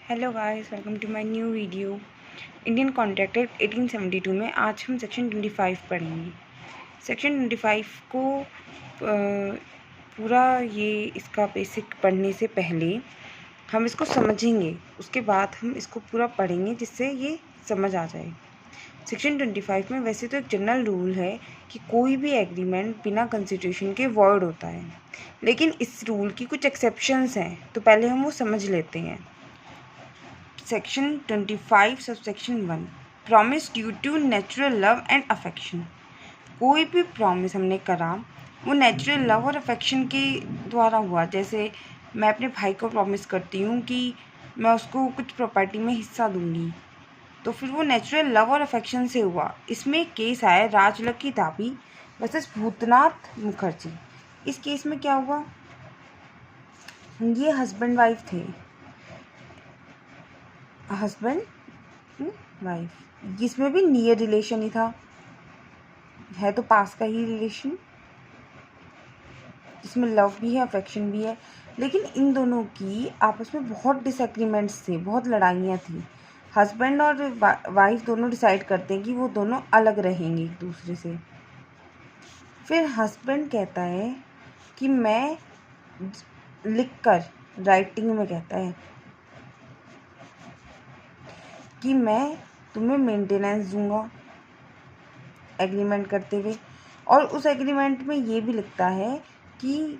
Hello guys, welcome to my new video. Indian contract act 1872 में आज हम section 25 पढ़ेंगे। सेक्शन 25 को पूरा इसका बेसिक पढ़ने से पहले हम इसको समझेंगे, उसके बाद हम इसको पूरा पढ़ेंगे जिससे ये समझ आ जाए। सेक्शन 25 में वैसे तो एक जनरल रूल है कि कोई भी एग्रीमेंट बिना कंस्टिट्यूशन के वॉइड होता है, लेकिन इस रूल की कुछ एक्सेप्शंस हैं, तो पहले हम वो समझ लेते हैं। Section 25 subsection 1 promise due to natural love and affection. कोई भी प्रॉमिस हमने करा वो नेचुरल लव और अफेक्शन के द्वारा हुआ। जैसे मैं अपने भाई को प्रॉमिस करती हूँ कि मैं उसको कुछ प्रॉपर्टी में हिस्सा दूंगी, तो फिर वो नेचुरल लव और अफेक्शन से हुआ। इसमें एक केस आया राजलक की दाबी वर्सेस भूतनाथ मुखर्जी। इस केस में क्या हुआ, ये हस्बैंड वाइफ थे, हस्बैंड वाइफ, जिसमें भी नियर रिलेशन ही था, है तो पास का ही रिलेशन, जिसमें लव भी है अफेक्शन भी है। लेकिन इन दोनों की आपस में बहुत डिसएग्रीमेंट्स थे, बहुत लड़ाइयाँ थी। हस्बैंड और वाइफ दोनों डिसाइड करते हैं कि वो दोनों अलग रहेंगे एक दूसरे से। फिर हस्बैंड कहता है कि मैं लिखकर, राइटिंग में कहता है कि मैं तुम्हें मेंटेनेंस दूंगा एग्रीमेंट करते हुए, और उस एग्रीमेंट में ये भी लिखता है कि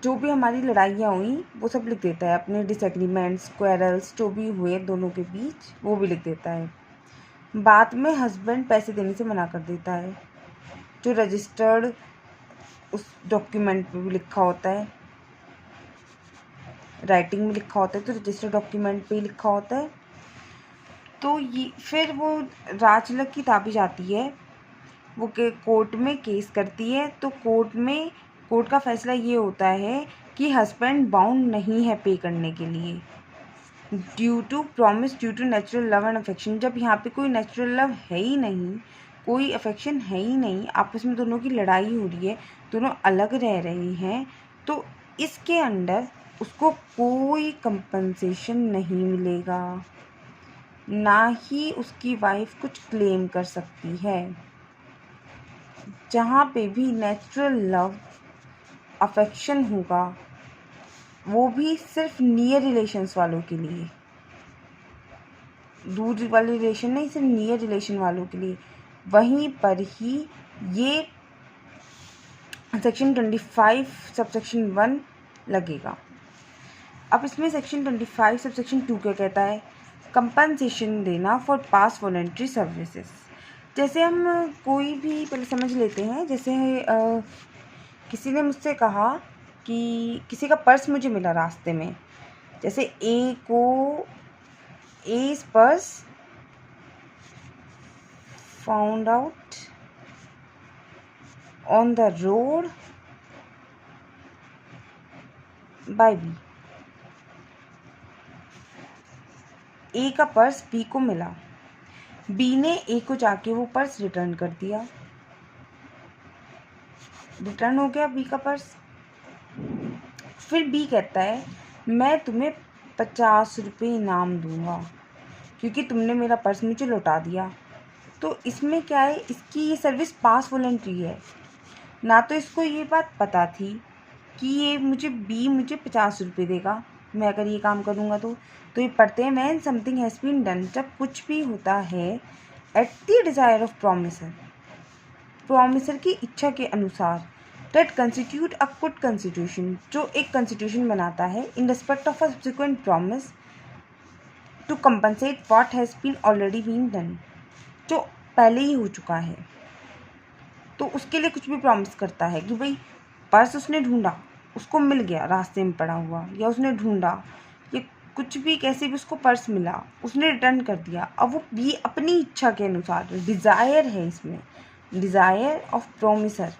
जो भी हमारी लड़ाइयाँ हुई वो सब लिख देता है, अपने डिसएग्रीमेंट्स, क्वेरल्स जो भी हुए दोनों के बीच वो भी लिख देता है। बाद में हस्बैंड पैसे देने से मना कर देता है, जो रजिस्टर्ड उस डॉक्यूमेंट पे भी लिखा होता है, राइटिंग में लिखा होता है तो रजिस्टर्ड डॉक्यूमेंट पे ही लिखा होता है। तो ये फिर वो राजलक की ताबी जाती है, वो के कोर्ट में केस करती है। तो कोर्ट का फैसला ये होता है कि हस्बैंड बाउंड नहीं है पे करने के लिए due to promise due to natural love and affection. जब यहाँ पे कोई नेचुरल लव है ही नहीं, कोई अफेक्शन है ही नहीं, आपस में दोनों की लड़ाई हो रही है, दोनों अलग रह रहे हैं, तो इसके अंडर उसको कोई कंपनसेशन नहीं मिलेगा, ना ही उसकी वाइफ कुछ क्लेम कर सकती है। जहाँ पे भी नेचुरल लव अफेक्शन होगा वो भी सिर्फ नियर रिलेशंस वालों के लिए, दूर वाले रिलेशन नहीं, सिर्फ नियर रिलेशन वालों के लिए, वहीं पर ही ये सेक्शन 25 सबसेक्शन 1 लगेगा। अब इसमें सेक्शन 25 सबसेक्शन 2 क्या कहता है, कंपनसेशन देना फॉर पास वॉलंटरी सर्विसेज। जैसे हम कोई भी पहले समझ लेते हैं, जैसे किसी ने मुझसे कहा कि किसी का पर्स मुझे मिला रास्ते में, जैसे A's purse found out on the road by B. A का पर्स बी को मिला, बी ने ए को जाके वो पर्स रिटर्न कर दिया, रिटर्न हो गया बी का पर्स। फिर बी कहता है मैं तुम्हें 50 रुपये इनाम दूंगा क्योंकि तुमने मेरा पर्स मुझे लौटा दिया। तो इसमें क्या है, इसकी ये सर्विस पास वॉलंटरी है, ना तो इसको ये बात पता थी कि ये मुझे 50 रुपये देगा मैं अगर ये काम करूँगा। तो ये पढ़ते हैं when something has been done, जब कुछ भी होता है at the desire of promisor की इच्छा के अनुसार, that constitute a good constitution, जो एक कंस्टिट्यूशन बनाता है in respect of a subsequent promise to compensate what has been already been done, जो पहले ही हो चुका है। तो उसके लिए कुछ भी प्रॉमिस करता है कि भाई पर्स उसने ढूंढा, उसको मिल गया रास्ते में पड़ा हुआ, या उसने ढूंढा, या कुछ भी कैसे भी उसको पर्स मिला, उसने रिटर्न कर दिया। अब वो भी अपनी इच्छा के अनुसार, डिज़ायर है इसमें, डिज़ायर ऑफ प्रोमिसर,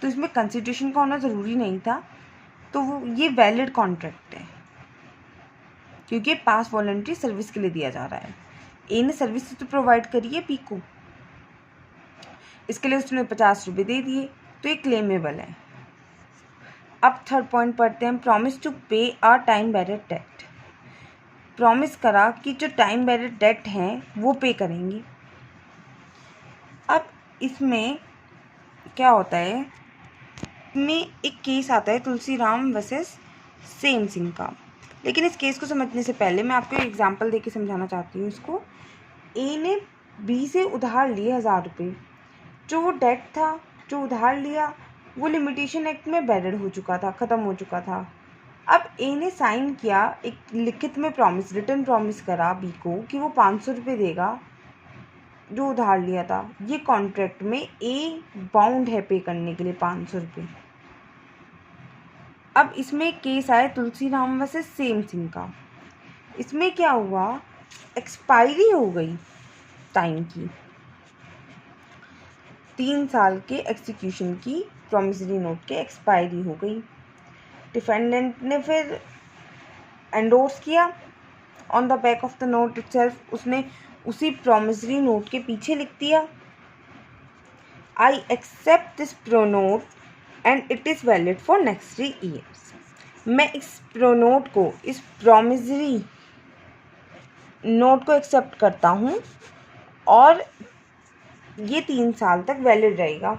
तो इसमें कंस्टिट्यूशन का होना ज़रूरी नहीं था। तो वो ये वैलिड कॉन्ट्रैक्ट है क्योंकि पास वॉलंटरी सर्विस के लिए दिया जा रहा है। ए ने सर्विस तो प्रोवाइड करी है बी को, इसके लिए उसने 50 रुपये दे दिए, तो ये क्लेमेबल है। अब थर्ड पॉइंट पढ़ते हैं, promise to pay a time barrier debt. Promise करा कि जो टाइम बैरियर डेट हैं वो पे करेंगे। अब इसमें क्या होता है, में एक केस आता है तुलसीराम वर्सेस सेम सिंह का। लेकिन इस केस को समझने से पहले मैं आपको एक एग्जांपल देके समझाना चाहती हूँ इसको। ए ने बी से उधार लिए 1000 रुपये। जो वो डेट था, जो उधार लिया, वो लिमिटेशन एक्ट में बैरियर हो चुका था, ख़त्म हो चुका था। अब ए ने साइन किया, एक लिखित में प्रॉमिस, रिटर्न प्रॉमिस करा बी को कि वो 500 रुपये देगा जो उधार लिया था। ये कॉन्ट्रैक्ट में ए बाउंड है पे करने के लिए 500 रुपये। अब इसमें एक केस आया तुलसीराम वर्सेस सेम सिंह का। इसमें क्या हुआ, एक्सपायरी हो गई टाइम की, 3 साल के एक्सिक्यूशन की प्रॉमिसरी नोट के एक्सपायरी हो गई। डिफेंडेंट ने फिर एंडोर्स किया on the back of the note itself, उसने उसी प्रॉमिसरी नोट के पीछे लिख दिया, I accept this pronote and it is valid for next 3 years. मैं इस प्रोनोट को, इस प्रॉमिसरी नोट को एक्सेप्ट करता हूँ और ये 3 साल तक वैलिड रहेगा।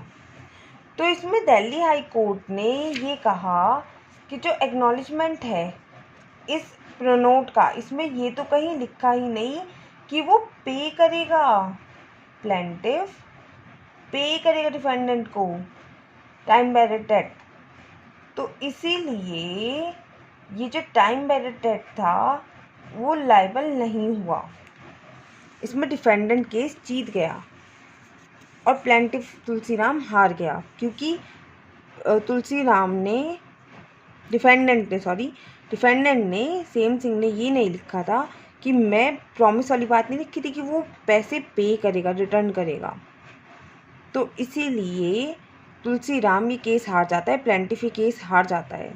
तो इसमें दिल्ली हाई कोर्ट ने ये कहा कि जो एक्नॉलेजमेंट है इस प्रोनोट का, इसमें ये तो कहीं लिखा ही नहीं कि वो पे करेगा, प्लेंटिफ पे करेगा डिफेंडेंट को टाइम बैरियर डेट। तो इसीलिए ये जो टाइम बैरियर डेट था वो लायबल नहीं हुआ। इसमें डिफेंडेंट केस जीत गया और प्लेंटिफ तुलसीराम हार गया, क्योंकि तुलसीराम ने डिफेंडेंट ने सेम सिंह ने ये नहीं लिखा था कि मैं प्रॉमिस वाली बात नहीं लिखी थी कि वो पैसे पे करेगा, रिटर्न करेगा। तो इसीलिए तुलसीराम ये केस हार जाता है, प्लेंटिफ ये केस हार जाता है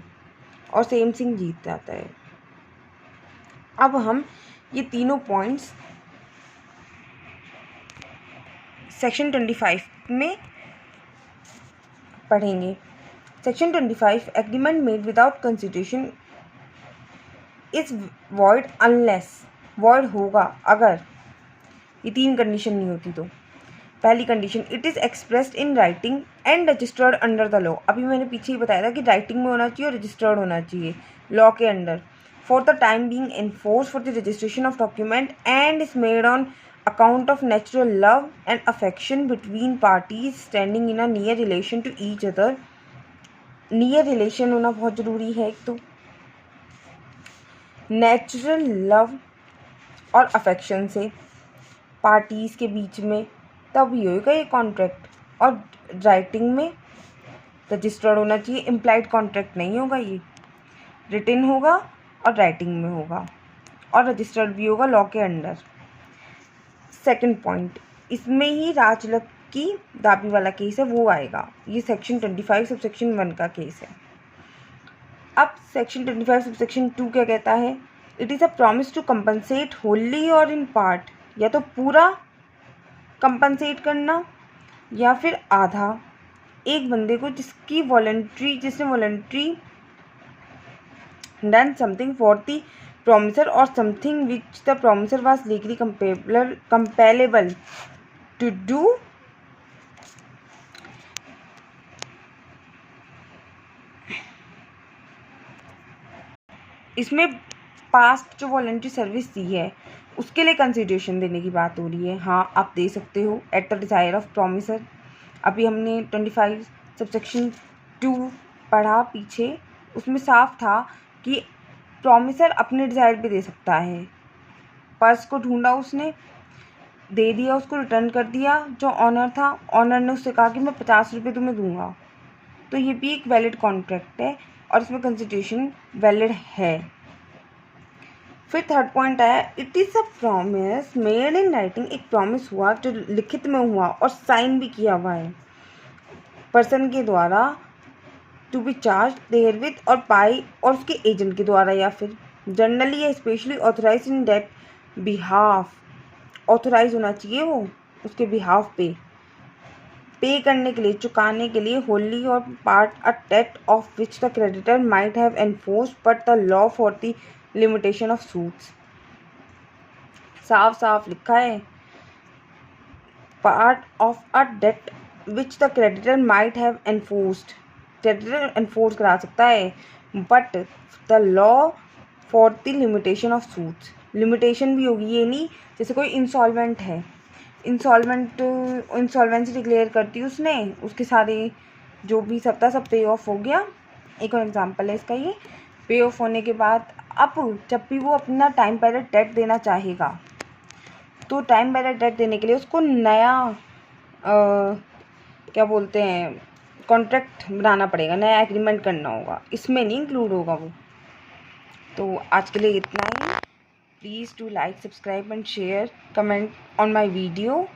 और सेम सिंह जीत जाता है। अब हम ये तीनों पॉइंट्स सेक्शन 25 में पढ़ेंगे। Section 25, agreement made without consideration is void unless, void होगा अगर ये 3 कंडीशन नहीं होती तो। पहली condition, it is expressed in writing and registered under the law. अभी मैंने पीछे ही बताया था कि राइटिंग में होना चाहिए और रजिस्टर्ड होना चाहिए लॉ के under. For the time being enforce for the registration of document and is made on account of natural love and affection between parties standing in a near relation to each other. Near relation होना बहुत ज़रूरी है। एक तो natural love और affection से parties के बीच में तब ही होगा ये कॉन्ट्रैक्ट। और राइटिंग में रजिस्टर्ड होना चाहिए, इम्प्लाइड कॉन्ट्रैक्ट नहीं होगा, ये रिटन होगा और राइटिंग में होगा और रजिस्टर्ड भी होगा लॉ के अंडर। सेकंड पॉइंट, इसमें ही राजलक की दाबी वाला केस है वो आएगा। ये सेक्शन 25 सब सेक्शन 1 का केस है। अब सेक्शन 25 सब सेक्शन 2 क्या कहता है, it is a promise to compensate wholly or in part, या तो पूरा कंपनसेट करना या फिर आधा एक बंदे को जिसने voluntary done something for the promiser or something which the promiser was legally compellable to do इसमें पास्ट जो वॉलंटरी सर्विस दी है उसके लिए कंसिडरेशन देने की बात हो रही है। हाँ, आप दे सकते हो eight the desire of promiser. अभी हमने 25 सबसेक्शन 2 पढ़ा पीछे, उसमें साफ था कि प्रॉमिसर अपने डिज़ायर पे दे सकता है। पर्स को ढूंढा, उसने दे दिया, उसको रिटर्न कर दिया। जो ऑनर था, ऑनर ने उससे कहा कि मैं 50 रुपये तुम्हें दूंगा, तो ये भी एक वैलिड कॉन्ट्रैक्ट है और इसमें कंसिडरेशन वैलिड है। फिर थर्ड पॉइंट आया, it is a promise made in writing. एक प्रॉमिस हुआ जो लिखित में हुआ और साइन भी किया हुआ है पर्सन के द्वारा, to be charge therewith or by, और उसके एजेंट के द्वारा या फिर जनरली या specially authorise in that behalf. Authorise होना चाहिए वो उसके बिहाफ पे। पे करने के लिए, चुकाने के लिए, wholly or part a debt of which the creditor might have enforced but the law for the limitation of suits. साफ साफ लिखा है, part of a debt which the creditor might have enforced, creditor enforce करा सकता है, but the law for the limitation of suits, limitation भी होगी, ये नहीं जैसे कोई इंसॉल्वेंट है, इंसॉल्वेंसी डिक्लेयर करती है उसने, उसके सारे जो भी सब था सब पे ऑफ हो गया। एक और एग्जांपल है इसका, ये पे ऑफ होने के बाद अब जब भी वो अपना टाइम पीरियड डेट देना चाहेगा तो टाइम पीरियड डेट देने के लिए उसको नया क्या बोलते हैं, कॉन्ट्रैक्ट बनाना पड़ेगा, नया एग्रीमेंट करना होगा, इसमें नहीं इंक्लूड होगा वो। तो आज के लिए इतना ही। Please do like, subscribe and share, comment on my video.